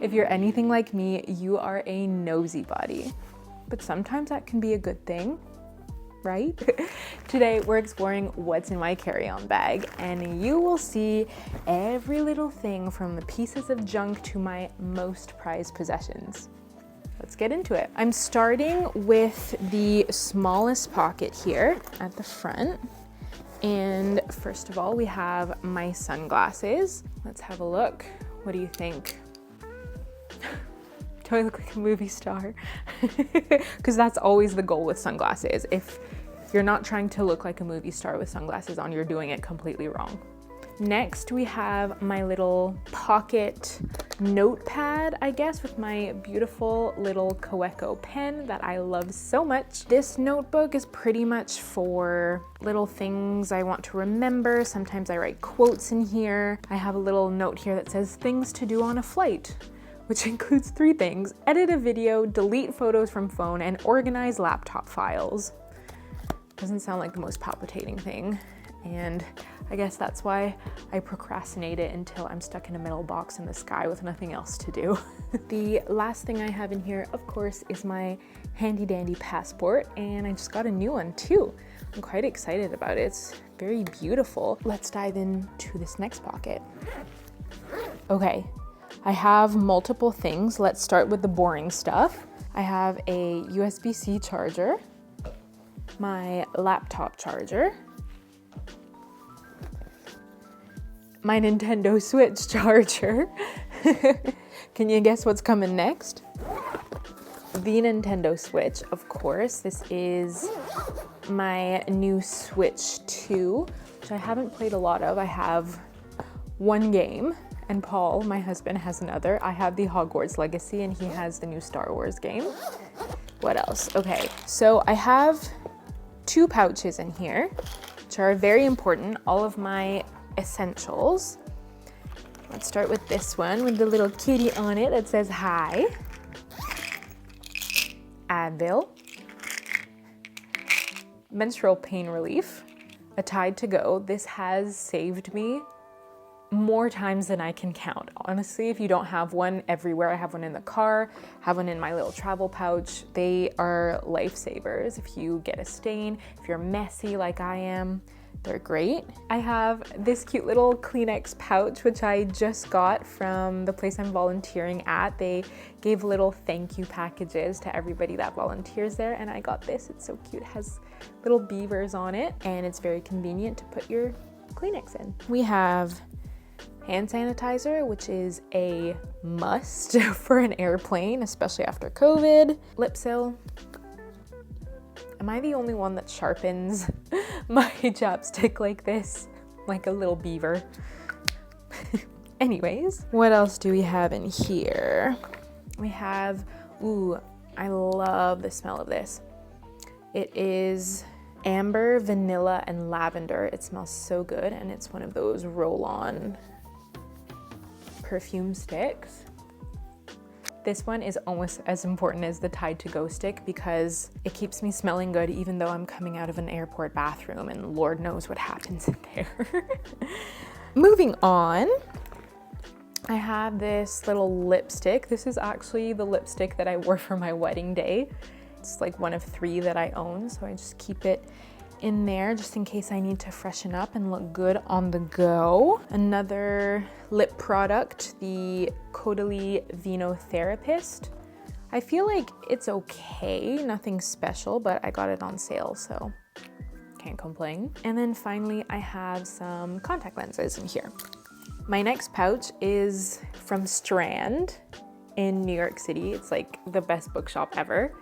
If you're anything like me, you are a nosy body. But sometimes that can be a good thing, right? Today we're exploring what's in my carry-on bag, and you will see every little thing from the pieces of junk to my most prized possessions. Let's get into it. I'm starting with the smallest pocket here at the front. And first of all, we have my sunglasses. Let's have a look. What do you think? Do I look like a movie star? Because that's always the goal with sunglasses. If you're not trying to look like a movie star with sunglasses on, you're doing it completely wrong. Next, we have my little pocket notepad, I guess, with my beautiful little Coeco pen that I love so much. This notebook is pretty much for little things I want to remember. Sometimes I write quotes in here. I have a little note here that says things to do on a flight, which includes 3 things: edit a video, delete photos from phone, and organize laptop files. Doesn't sound like the most palpitating thing. And I guess that's why I procrastinate it until I'm stuck in a metal box in the sky with nothing else to do. The last thing I have in here, of course, is my handy dandy passport, and I just got a new one too. I'm quite excited about it. It's very beautiful. Let's dive into this next pocket. Okay, I have multiple things. Let's start with the boring stuff. I have a USB-C charger, my laptop charger, my Nintendo Switch charger. Can you guess what's coming next? The Nintendo Switch, of course. This is my new Switch 2, which I haven't played a lot of. I have 1 game, and Paul, my husband, has another. I have the Hogwarts Legacy, and he has the new Star Wars game. What else? Okay, so I have 2 pouches in here, which are very important. All of my essentials. Let's start with this one with the little kitty on it that says hi. Advil. Menstrual pain relief. A Tide to Go. This has saved me more times than I can count. Honestly, if you don't have one everywhere, I have one in the car, have one in my little travel pouch. They are lifesavers. If you get a stain, if you're messy like I am, they're great. I have this cute little Kleenex pouch, which I just got from the place I'm volunteering at. They gave little thank you packages to everybody that volunteers there, and I got this. It's so cute. It has little beavers on it, and it's very convenient to put your Kleenex in. We have hand sanitizer, which is a must for an airplane, especially after COVID. Lipsil. Am I the only one that sharpens my chapstick like this? Like a little beaver. Anyways, what else do we have in here? We have, ooh, I love the smell of this. It is amber, vanilla, and lavender. It smells so good, and it's one of those roll-on perfume sticks. This one is almost as important as the Tide to Go stick because it keeps me smelling good even though I'm coming out of an airport bathroom and Lord knows what happens in there. Moving on, I have this little lipstick. This is actually the lipstick that I wore for my wedding day. It's like one of 3 that I own, so I just keep it in there just in case I need to freshen up and look good on the go. Another lip product, the Caudalie Vino Therapist. I feel like it's okay, nothing special, but I got it on sale, so can't complain. And then finally, I have some contact lenses in here. My next pouch is from Strand in New York City. It's like the best bookshop ever.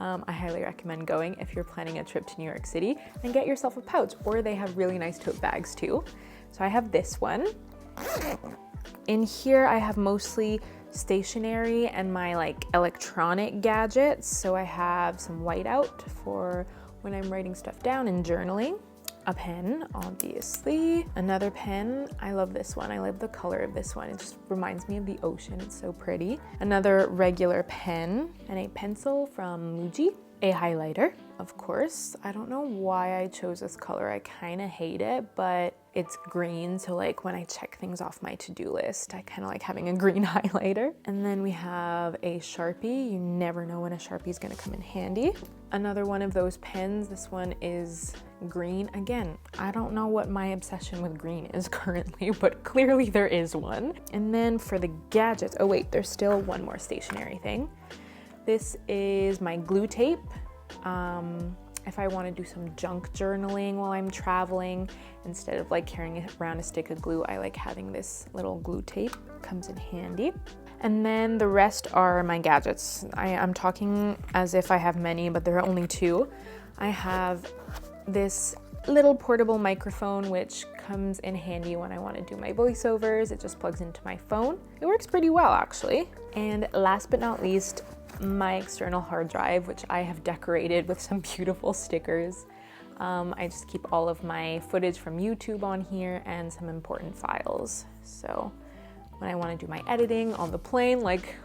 I highly recommend going if you're planning a trip to New York City, and get yourself a pouch, or they have really nice tote bags too. So I have this one. In here I have mostly stationery and my like electronic gadgets. So I have some whiteout for when I'm writing stuff down and journaling. A pen, obviously. Another pen. I love this one. I love the color of this one. It just reminds me of the ocean. It's so pretty. Another regular pen and a pencil from Muji. A highlighter. of course. I don't know why I chose this color. I kind of hate it, but it's green. So like when I check things off my to-do list, I kind of like having a green highlighter. And then we have a Sharpie. You never know when a Sharpie is going to come in handy. Another one of those pens. This one is green. Again, I don't know what my obsession with green is currently, but clearly there is one. And then for the gadgets, oh wait, there's still one more stationery thing. This is my glue tape. If I want to do some junk journaling while I'm traveling, instead of like carrying around a stick of glue, I like having this little glue tape. Comes in handy. And then the rest are my gadgets. I'm talking as if I have many, but there are only two. I have this little portable microphone, which comes in handy when I want to do my voiceovers. It just plugs into my phone. It works pretty well, actually. And last but not least, my external hard drive, which I have decorated with some beautiful stickers. I just keep all of my footage from YouTube on here and some important files. So when I want to do my editing on the plane, like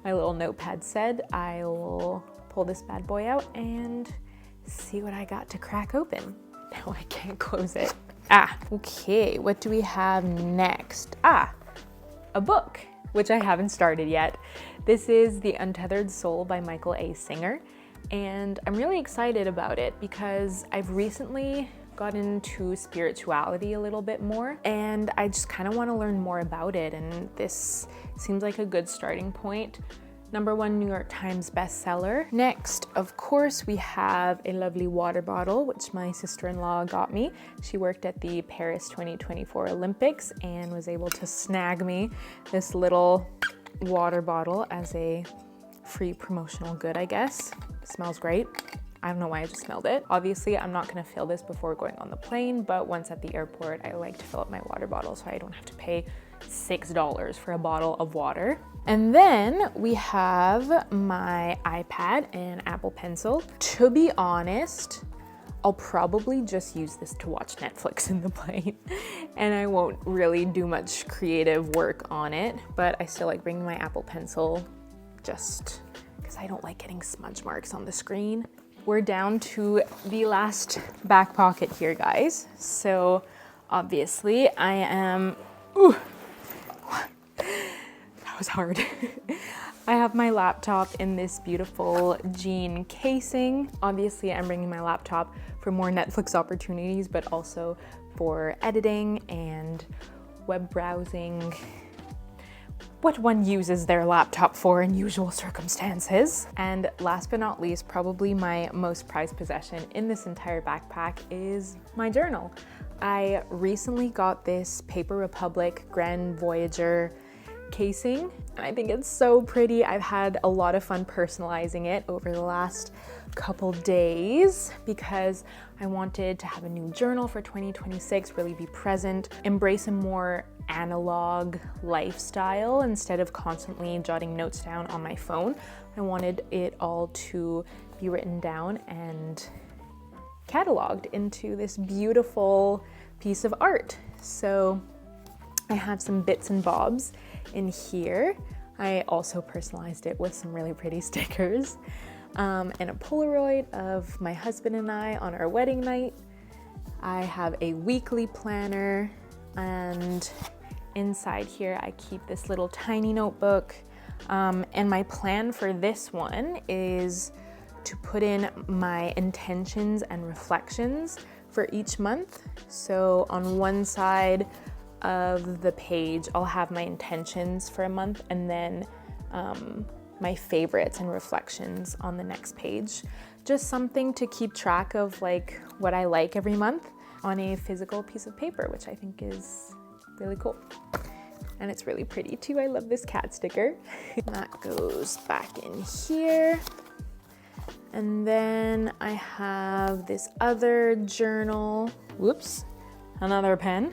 my little notepad said, I will pull this bad boy out and see what I got to crack open. Now I can't close it. Okay, what do we have next? A book, which I haven't started yet. This is The Untethered Soul by Michael A. Singer, and I'm really excited about it because I've recently got into spirituality a little bit more, and I just kind of want to learn more about it, and this seems like a good starting point. #1 New York Times bestseller. Next, of course, we have a lovely water bottle, which my sister-in-law got me. She worked at the Paris 2024 Olympics and was able to snag me this little water bottle as a free promotional good, I guess. It smells great. I don't know why I just smelled it. Obviously, I'm not gonna fill this before going on the plane, but once at the airport, I like to fill up my water bottle so I don't have to pay $6 for a bottle of water. And then we have my iPad and Apple Pencil. To be honest, I'll probably just use this to watch Netflix in the plane, and I won't really do much creative work on it, but I still like bringing my Apple Pencil just because I don't like getting smudge marks on the screen. We're down to the last back pocket here, guys. So obviously I am, that was hard. I have my laptop in this beautiful jean casing. Obviously, I'm bringing my laptop for more Netflix opportunities, but also for editing and web browsing, what one uses their laptop for in usual circumstances. And last but not least, probably my most prized possession in this entire backpack is my journal. I recently got this Paper Republic Grand Voyager casing. I think it's so pretty. I've had a lot of fun personalizing it over the last couple days because I wanted to have a new journal for 2026, really be present, embrace a more analog lifestyle instead of constantly jotting notes down on my phone. I wanted it all to be written down and cataloged into this beautiful piece of art. So I have some bits and bobs in here. I also personalized it with some really pretty stickers and a Polaroid of my husband and I on our wedding night. I have a weekly planner, and inside here I keep this little tiny notebook. And my plan for this one is to put in my intentions and reflections for each month. So on one side of the page, I'll have my intentions for a month, and then my favorites and reflections on the next page. Just something to keep track of like what I like every month on a physical piece of paper, which I think is really cool. And it's really pretty too. I love this cat sticker. That goes back in here. And then I have this other journal. Whoops, another pen.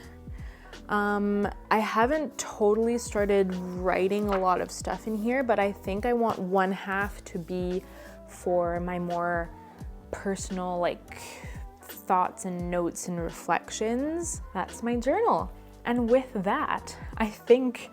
I haven't totally started writing a lot of stuff in here, but I think I want one half to be for my more personal, like, thoughts and notes and reflections. That's my journal. And with that, I think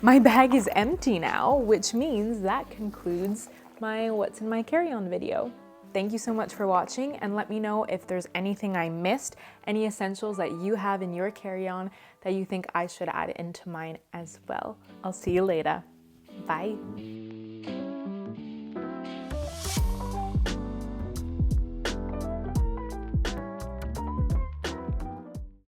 my bag is empty now, which means that concludes my what's in my carry-on video. Thank you so much for watching, and let me know if there's anything I missed, any essentials that you have in your carry-on that you think I should add into mine as well. I'll see you later. Bye.